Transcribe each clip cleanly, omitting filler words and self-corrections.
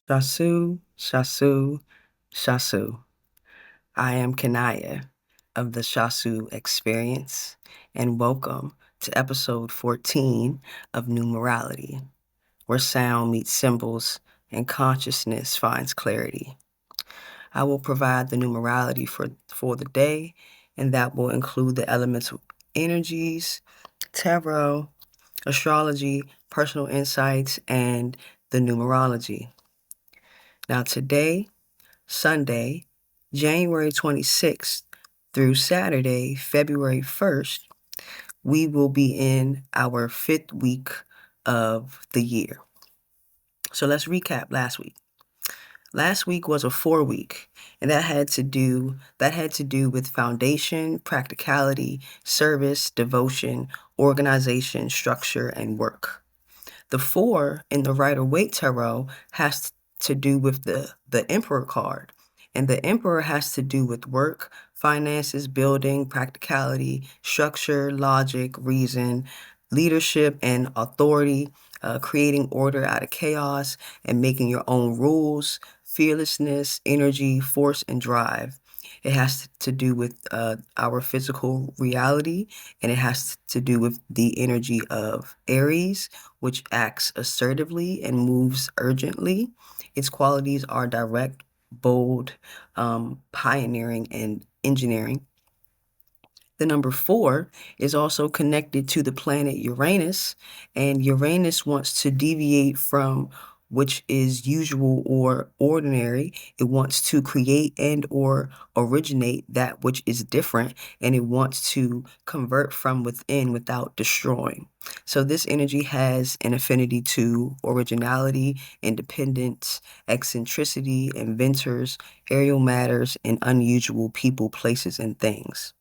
Shasu, Shasu, Shasu. I am Kanaya of the Shasu Experience, and welcome to episode 14 of Numerality, where sound meets symbols and consciousness finds clarity. I will provide the numerality for the day, and that will include the elements of energies, tarot, astrology, personal insights, and the numerology. Now, today, Sunday, January 26th through Saturday, February 1st, we will be in our 5th week of the year. So let's recap last week. Last week was a 4-week, and that had to do with foundation, practicality, service, devotion, organization, structure, and work. The 4 in the Rider-Waite Tarot has to do with the Emperor card. And the Emperor has to do with work, finances, building, practicality, structure, logic, reason, leadership, and authority, creating order out of chaos, and making your own rules, fearlessness, energy, force, and drive. It has to do with our physical reality, and it has to do with the energy of Aries, which acts assertively and moves urgently. Its qualities are direct, bold, pioneering, and engineering. The number 4 is also connected to the planet Uranus, and Uranus wants to deviate from which is usual or ordinary. It wants to create and or originate that which is different, and it wants to convert from within without destroying. So this energy has an affinity to originality, independence, eccentricity, inventors, aerial matters, and unusual people, places, and things.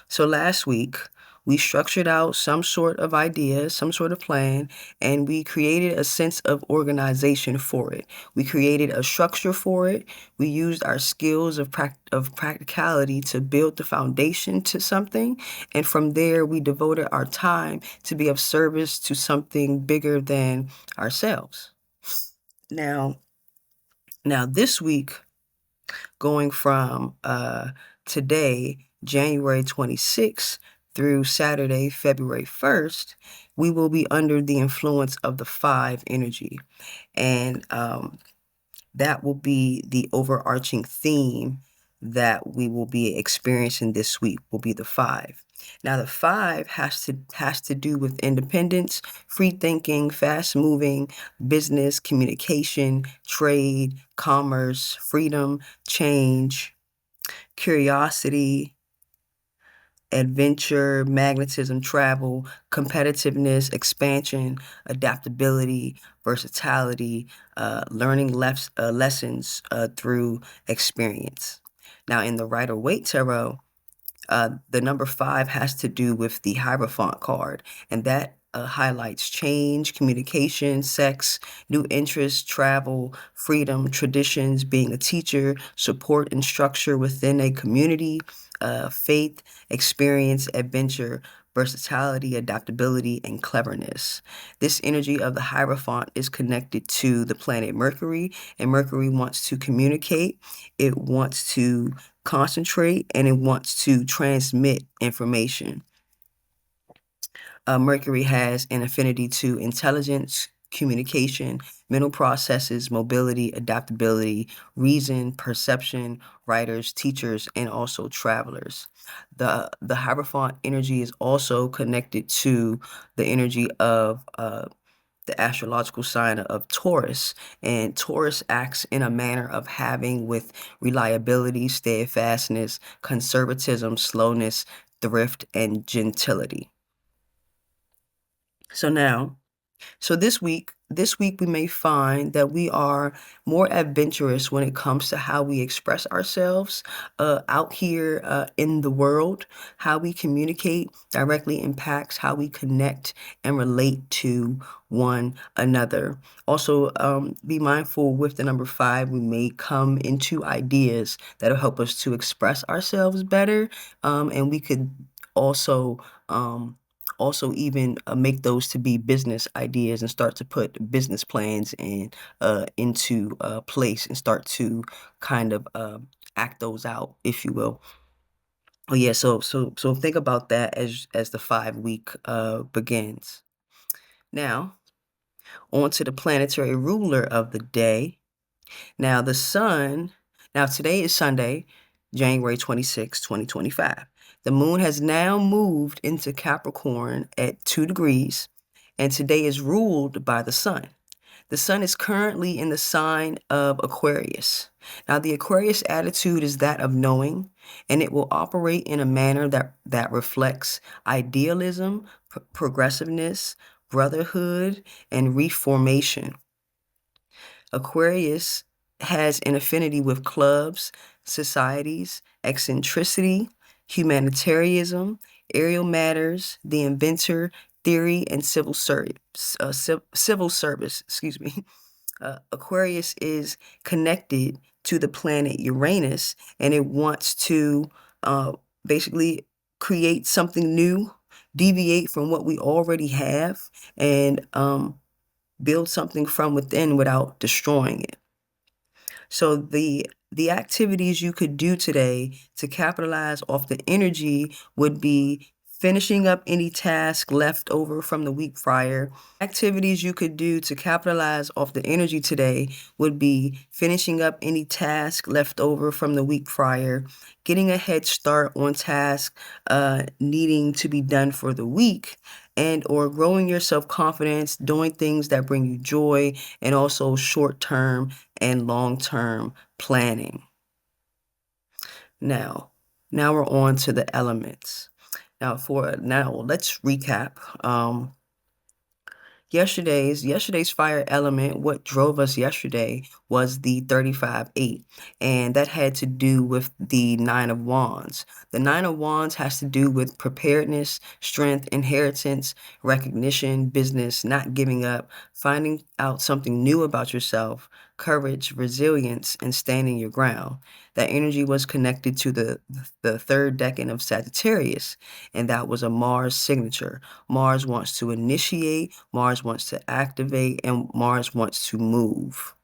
So last week, we structured out some sort of idea, some sort of plan, and we created a sense of organization for it. We created a structure for it. We used our skills of practicality to build the foundation to something. And from there, we devoted our time to be of service to something bigger than ourselves. Now this week, going from today, January 26th, through Saturday, February 1st, we will be under the influence of the 5 energy. And that will be the overarching theme that we will be experiencing this week, will be the 5. Now, the 5 has to do with independence, free thinking, fast moving, business, communication, trade, commerce, freedom, change, curiosity, adventure, magnetism, travel, competitiveness, expansion, adaptability, versatility, learning lessons through experience. Now, in the Rider-Waite Tarot, the number 5 has to do with the Hierophant card, and that highlights change, communication, sex, new interests, travel, freedom, traditions, being a teacher, support and structure within a community, faith, experience, adventure, versatility, adaptability, and cleverness. This energy of the Hierophant is connected to the planet Mercury, and Mercury wants to communicate. It wants to concentrate, and it wants to transmit information. Mercury has an affinity to intelligence, communication, mental processes, mobility, adaptability, reason, perception, writers, teachers, and also travelers. The Hierophant energy is also connected to the energy of the astrological sign of Taurus, and Taurus acts in a manner of having with reliability, steadfastness, conservatism, slowness, thrift, and gentility. So this week we may find that we are more adventurous when it comes to how we express ourselves out here in the world. How we communicate directly impacts how we connect and relate to one another. Also, be mindful with the number 5, we may come into ideas that'll help us to express ourselves better, and we could also also even make those to be business ideas and start to put business plans into place and start to kind of act those out, if you will. Oh yeah, so think about that as the 5 week begins. Now, on to the planetary ruler of the day. Now the sun, now today is Sunday, January 26, 2025. The moon has now moved into Capricorn at 2 degrees, and today is ruled by the sun. The sun is currently in the sign of Aquarius. Now, the Aquarius attitude is that of knowing, and it will operate in a manner that reflects idealism, progressiveness, brotherhood, and reformation. Aquarius has an affinity with clubs, societies, eccentricity, humanitarianism, aerial matters, the inventor, theory, and civil service. Excuse me. Aquarius is connected to the planet Uranus, and it wants to basically create something new, deviate from what we already have, and build something from within without destroying it. So the activities you could do today to capitalize off the energy would be finishing up any task left over from the week prior. Activities you could do to capitalize off the energy today would be finishing up any task left over from the week prior, getting a head start on tasks needing to be done for the week, and or growing your self-confidence, doing things that bring you joy, and also short-term and long-term planning. Now we're on to the elements. Now let's recap. Yesterday's fire element, what drove us yesterday was the 35-8, and that had to do with the 9 of Wands. The 9 of Wands has to do with preparedness, strength, inheritance, recognition, business, not giving up, finding out something new about yourself, courage, resilience, and standing your ground. That energy was connected to the third decan of Sagittarius, and that was a Mars signature. Mars wants to initiate, Mars wants to activate, and Mars wants to move.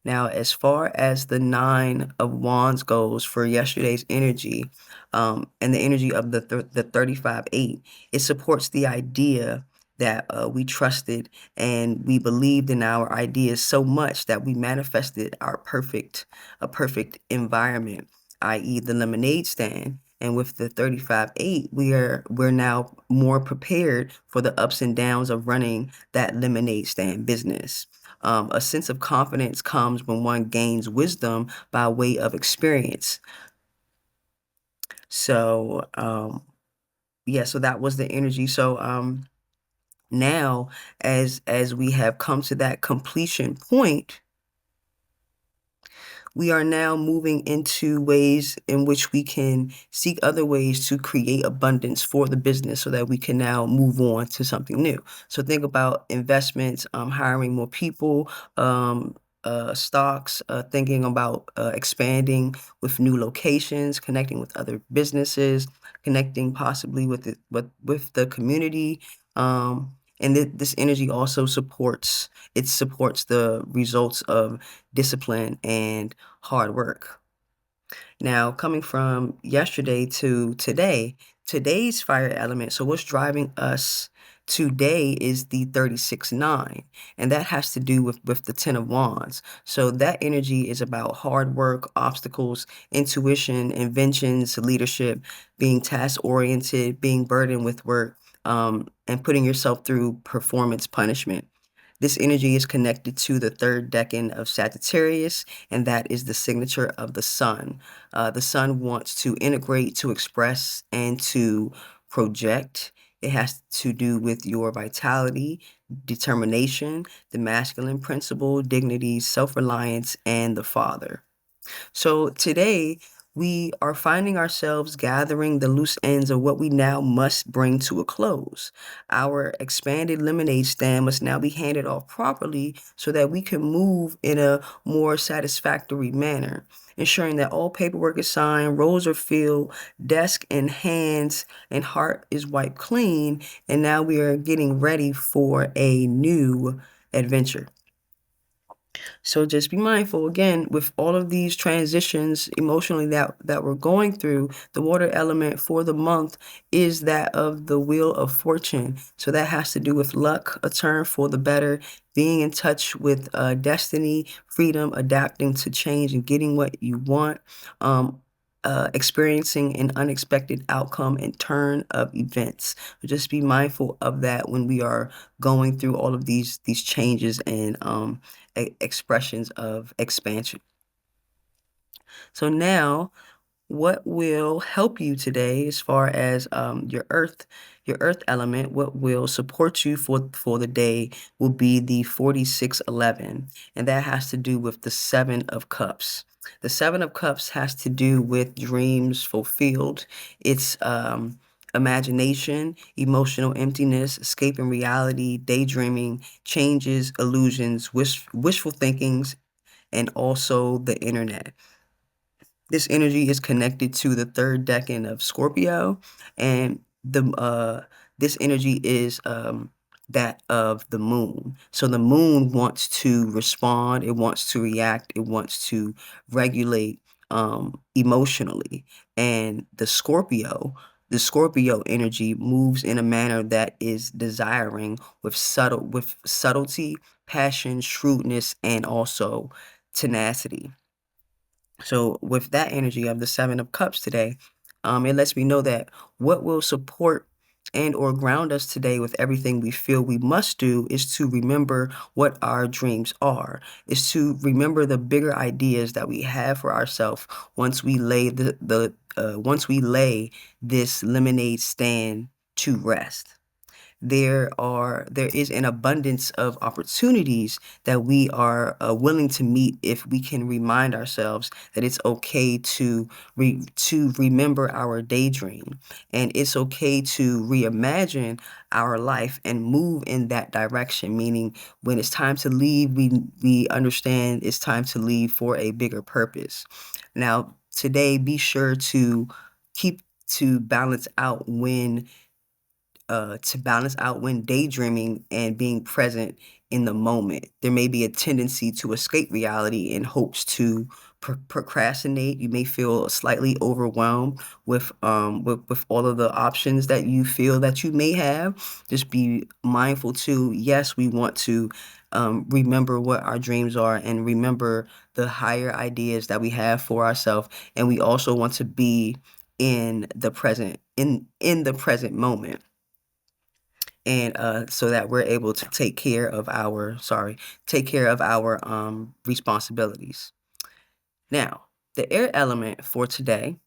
Now, as far as the 9 of Wands goes for yesterday's energy, and the energy of the 35-8, it supports the idea that we trusted and we believed in our ideas so much that we manifested a perfect environment, i.e. the lemonade stand. And with the 35-8, we're now more prepared for the ups and downs of running that lemonade stand business. A sense of confidence comes when one gains wisdom by way of experience. So, yeah, so that was the energy. So, now as we have come to that completion point, we are now moving into ways in which we can seek other ways to create abundance for the business so that we can now move on to something new. So think about investments, hiring more people, stocks, thinking about expanding with new locations, connecting with other businesses, connecting possibly with the community. And this energy also supports the results of discipline and hard work. Now, coming from yesterday to today, today's fire element, so what's driving us today is the 36-9, and that has to do with the 10 of Wands. So that energy is about hard work, obstacles, intuition, inventions, leadership, being task-oriented, being burdened with work, and putting yourself through performance punishment. This energy is connected to the third decan of Sagittarius, and that is the signature of the sun. The sun wants to integrate, to express, and to project. It has to do with your vitality, determination, the masculine principle, dignity, self-reliance, and the father. So today, we are finding ourselves gathering the loose ends of what we now must bring to a close. Our expanded lemonade stand must now be handed off properly so that we can move in a more satisfactory manner, ensuring that all paperwork is signed, roles are filled, desk and hands and heart is wiped clean, and now we are getting ready for a new adventure. So just be mindful again with all of these transitions emotionally that we're going through. The water element for the month is that of the Wheel of Fortune. So that has to do with luck, a turn for the better, being in touch with destiny, freedom, adapting to change, and getting what you want. Experiencing an unexpected outcome and turn of events. So just be mindful of that when we are going through all of these changes and expressions of expansion. So now, what will help you today as far as your earth element, what will support you for the day will be the 4611, and that has to do with the 7 of Cups. The 7 of Cups has to do with dreams fulfilled. It's imagination, emotional emptiness, escaping reality, daydreaming, changes, illusions, wishful thinkings, and also the internet. This energy is connected to the third decan of Scorpio, and this energy is that of the moon. So the moon wants to respond, it wants to react, it wants to regulate emotionally. And the Scorpio energy moves in a manner that is desiring with subtlety, passion, shrewdness, and also tenacity. So with that energy of the 7 of Cups today, it lets me know that what will support and or ground us today with everything we feel we must do is to remember what our dreams are, is to remember the bigger ideas that we have for ourselves once we lay once we lay this lemonade stand to rest. There is an abundance of opportunities that we are willing to meet if we can remind ourselves that it's okay to remember our daydream, and it's okay to reimagine our life and move in that direction. Meaning, when it's time to leave, we understand it's time to leave for a bigger purpose. Now, today, be sure to keep to balance out when daydreaming and being present in the moment. There may be a tendency to escape reality in hopes to procrastinate. You may feel slightly overwhelmed with all of the options that you feel that you may have. Just be mindful too. Yes, we want to remember what our dreams are and remember the higher ideas that we have for ourselves, and we also want to be in the present the present moment, and so that we're able to take care of our responsibilities. Now, the air element for today,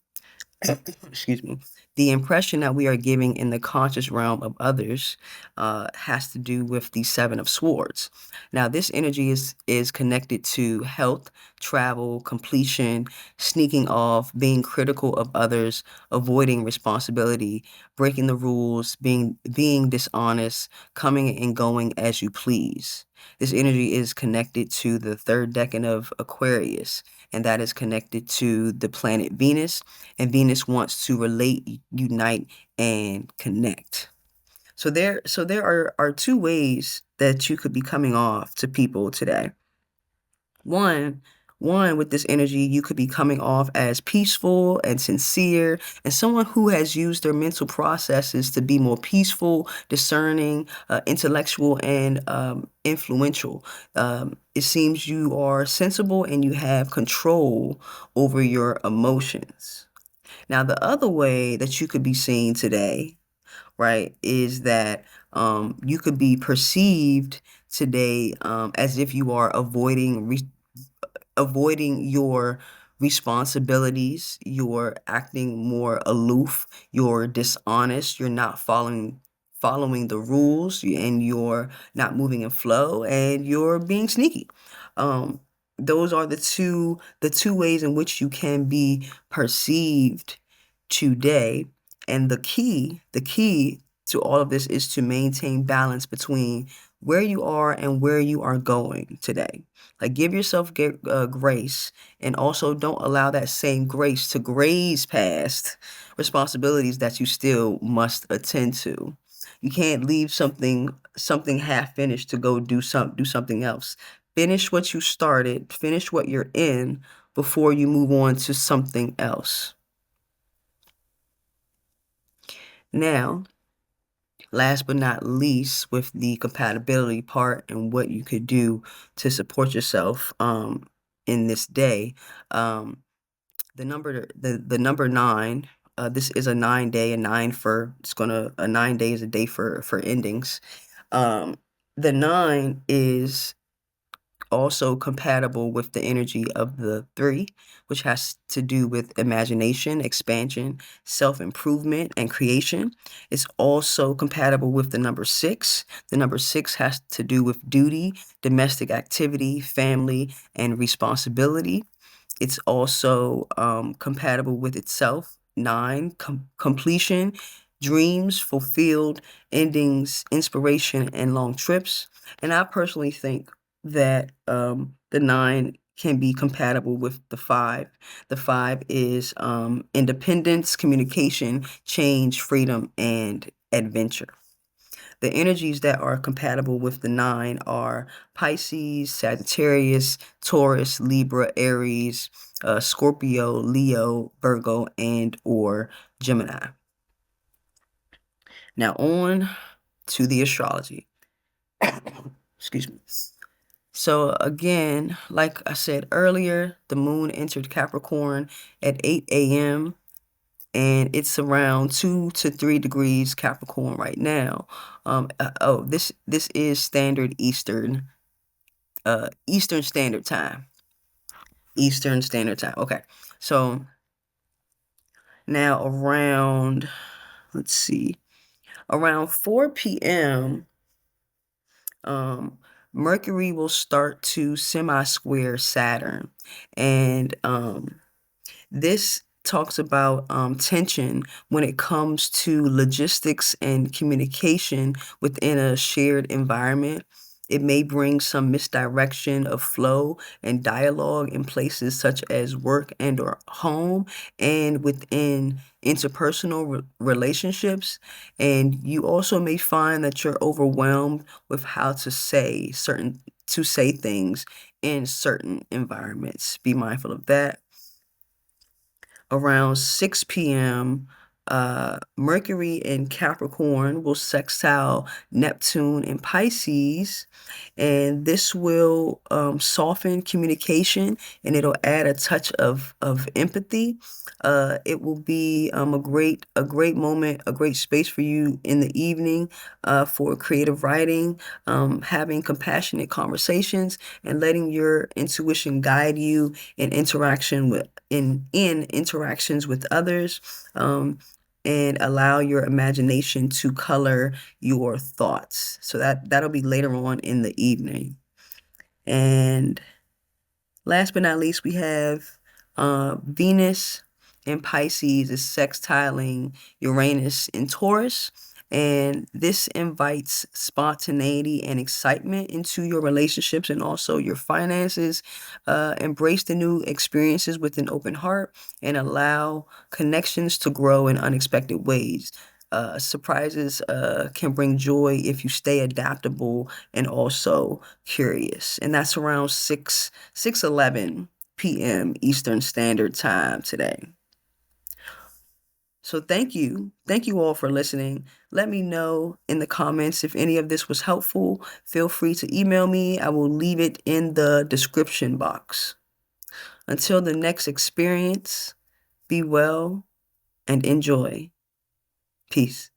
excuse me, the impression that we are giving in the conscious realm of others has to do with the 7 of Swords. Now, this energy is connected to health, travel, completion, sneaking off, being critical of others, avoiding responsibility, breaking the rules, being dishonest, coming and going as you please. This energy is connected to the third decan of Aquarius, and that is connected to the planet Venus, and Venus wants to relate, unite, and connect. So there are 2 ways that you could be coming off to people today. One, with this energy, you could be coming off as peaceful and sincere, and someone who has used their mental processes to be more peaceful, discerning, intellectual, and influential. It seems you are sensible and you have control over your emotions. Now, the other way that you could be seen today, right, is that you could be perceived today as if you are avoiding your responsibilities, you're acting more aloof, you're dishonest, you're not following the rules, and you're not moving in flow, and you're being sneaky. those are the two ways in which you can be perceived today. And the key to all of this is to maintain balance between where you are and where you are going today. Like, give yourself grace, and also don't allow that same grace to graze past responsibilities that you still must attend to. You can't leave something half finished to go do something else. Finish what you started, finish what you're in before you move on to something else. Now, last but not least, with the compatibility part and what you could do to support yourself in this day, the number 9. This is a 9-day, a 9 day is a day for endings. The 9 is also compatible with the energy of the 3, which has to do with imagination, expansion, self-improvement, and creation. It's also compatible with the number 6. The number 6 has to do with duty, domestic activity, family, and responsibility. It's also compatible with itself. 9, completion, dreams fulfilled, endings, inspiration, and long trips. And I personally think that the 9 can be compatible with the 5. The 5 is independence, communication, change, freedom, and adventure. The energies that are compatible with the 9 are Pisces, Sagittarius, Taurus, Libra, Aries, Scorpio, Leo, Virgo, and or Gemini. Now on to the astrology. Excuse me. So again, like I said earlier, the moon entered Capricorn at 8 a.m. and it's around 2 to 3 degrees Capricorn right now. This is standard Eastern Standard Time. Eastern Standard Time. Okay. So now around 4 p.m. Mercury will start to semi-square Saturn, and this talks about tension when it comes to logistics and communication within a shared environment. It may bring some misdirection of flow and dialogue in places such as work and or home, and within interpersonal relationships. And you also may find that you're overwhelmed with how to say things in certain environments. Be mindful of that. Around 6 p.m., Mercury in Capricorn will sextile Neptune in Pisces, and this will soften communication, and it'll add a touch of empathy. It will be a great moment, a great space for you in the evening for creative writing, having compassionate conversations, and letting your intuition guide you in interactions with others, and allow your imagination to color your thoughts. So that'll be later on in the evening. And last but not least, we have Venus in Pisces is sextiling Uranus in Taurus. And this invites spontaneity and excitement into your relationships and also your finances. Embrace the new experiences with an open heart and allow connections to grow in unexpected ways. Surprises can bring joy if you stay adaptable and also curious. And that's around 6:11 p.m. Eastern Standard Time today. So thank you. Thank you all for listening. Let me know in the comments if any of this was helpful. Feel free to email me. I will leave it in the description box. Until the next experience, be well and enjoy. Peace.